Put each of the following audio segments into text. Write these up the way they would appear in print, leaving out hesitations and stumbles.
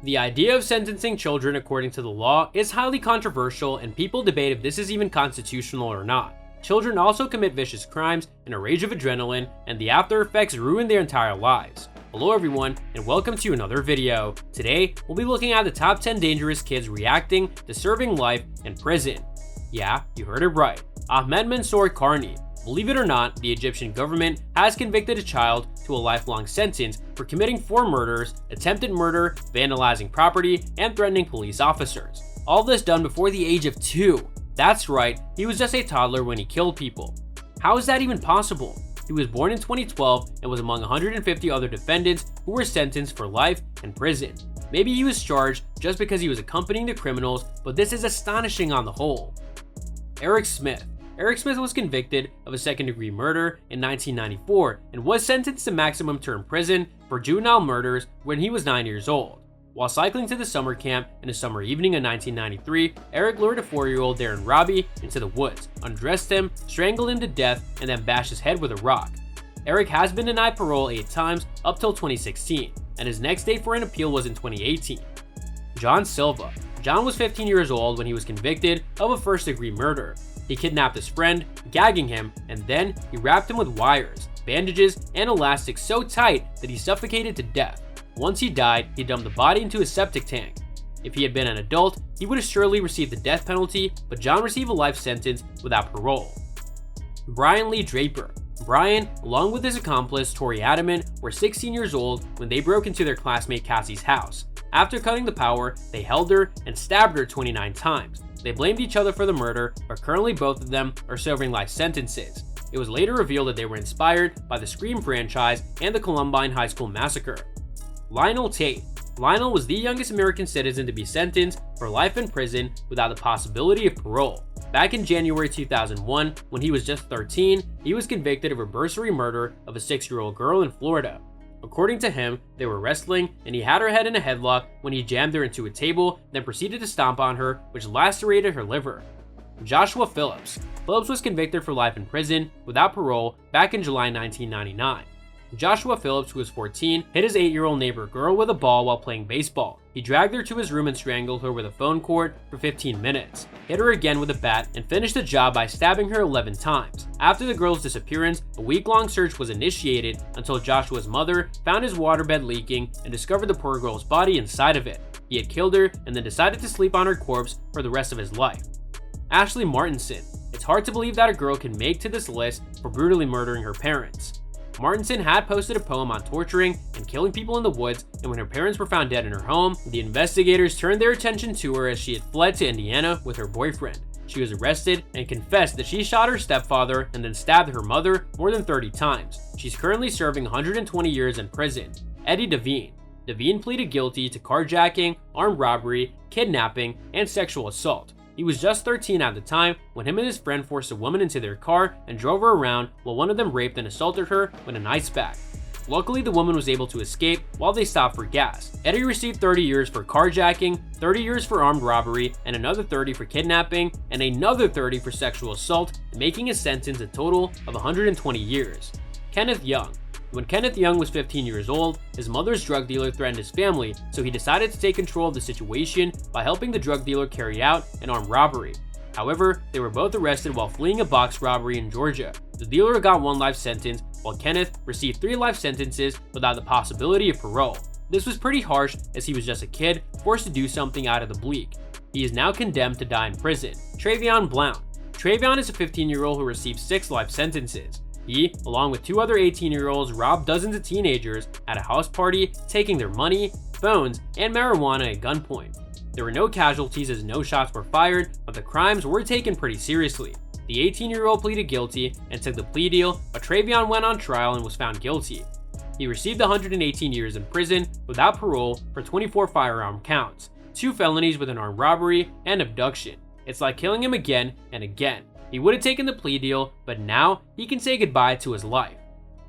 The idea of sentencing children according to the law is highly controversial, and people debate if this is even constitutional or not. Children also commit vicious crimes in a rage of adrenaline, and the after effects ruin their entire lives. Hello everyone, and welcome to another video. Today, we'll be looking at the top 10 dangerous kids reacting to serving life in prison. Yeah, you heard it right. Ahmed Mansour Karni. Believe it or not, the Egyptian government has convicted a child to a lifelong sentence for committing 4 murders, attempted murder, vandalizing property, and threatening police officers. All this done before the age of 2. That's right, he was just a toddler when he killed people. How is that even possible? He was born in 2012 and was among 150 other defendants who were sentenced for life in prison. Maybe he was charged just because he was accompanying the criminals, but this is astonishing on the whole. Eric Smith. Eric Smith was convicted of a second-degree murder in 1994 and was sentenced to maximum term prison for juvenile murders when he was 9 years old. While cycling to the summer camp in a summer evening in 1993, Eric lured a 4-year-old Darren Robbie into the woods, undressed him, strangled him to death, and then bashed his head with a rock. Eric has been denied parole 8 times up till 2016, and his next date for an appeal was in 2018. John Silva. John was 15 years old when he was convicted of a first-degree murder. He kidnapped his friend, gagging him, and then he wrapped him with wires, bandages, and elastics so tight that he suffocated to death. Once he died, he dumped the body into a septic tank. If he had been an adult, he would have surely received the death penalty, but John received a life sentence without parole. Brian Lee Draper. Brian, along with his accomplice Tori Adamant, were 16 years old when they broke into their classmate Cassie's house. After cutting the power, they held her and stabbed her 29 times. They blamed each other for the murder, but currently both of them are serving life sentences. It was later revealed that they were inspired by the Scream franchise and the Columbine High School massacre. Lionel Tate. Lionel was the youngest American citizen to be sentenced for life in prison without the possibility of parole. Back in January 2001, when he was just 13, he was convicted of a bursary murder of a 6-year-old girl in Florida. According to him, they were wrestling and he had her head in a headlock when he jammed her into a table, then proceeded to stomp on her, which lacerated her liver. Joshua Phillips. Phillips was convicted for life in prison without parole back in July 1999. Joshua Phillips, who was 14, hit his 8-year-old neighbor girl with a ball while playing baseball. He dragged her to his room and strangled her with a phone cord for 15 minutes, hit her again with a bat, and finished the job by stabbing her 11 times. After the girl's disappearance, a week-long search was initiated until Joshua's mother found his waterbed leaking and discovered the poor girl's body inside of it. He had killed her and then decided to sleep on her corpse for the rest of his life. Ashley Martinson. It's hard to believe that a girl can make to this list for brutally murdering her parents. Martinson had posted a poem on torturing and killing people in the woods, and when her parents were found dead in her home, the investigators turned their attention to her as she had fled to Indiana with her boyfriend. She was arrested and confessed that she shot her stepfather and then stabbed her mother more than 30 times. She's currently serving 120 years in prison. Eddie Devine. Devine pleaded guilty to carjacking, armed robbery, kidnapping, and sexual assault. He was just 13 at the time when him and his friend forced a woman into their car and drove her around while one of them raped and assaulted her with an ice bag. Luckily, the woman was able to escape while they stopped for gas. Eddie received 30 years for carjacking, 30 years for armed robbery, and another 30 for kidnapping, and another 30 for sexual assault, making his sentence a total of 120 years. Kenneth Young. When Kenneth Young was 15 years old, his mother's drug dealer threatened his family, so he decided to take control of the situation by helping the drug dealer carry out an armed robbery. However, they were both arrested while fleeing a box robbery in Georgia. The dealer got 1 life sentence, while Kenneth received 3 life sentences without the possibility of parole. This was pretty harsh as he was just a kid forced to do something out of the bleak. He is now condemned to die in prison. Travion Blount. Travion is a 15-year-old who received 6 life sentences. He, along with 2 other 18-year-olds, robbed dozens of teenagers at a house party, taking their money, phones, and marijuana at gunpoint. There were no casualties as no shots were fired, but the crimes were taken pretty seriously. The 18-year-old pleaded guilty and took the plea deal, but Travion went on trial and was found guilty. He received 118 years in prison without parole for 24 firearm counts, 2 felonies with an armed robbery, and abduction. It's like killing him again and again. He would have taken the plea deal, but now he can say goodbye to his life.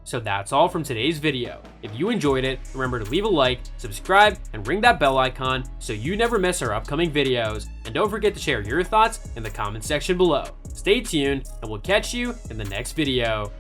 So that's all from today's video. If you enjoyed it, remember to leave a like, subscribe, and ring that bell icon so you never miss our upcoming videos. And don't forget to share your thoughts in the comment section below. Stay tuned, and we'll catch you in the next video.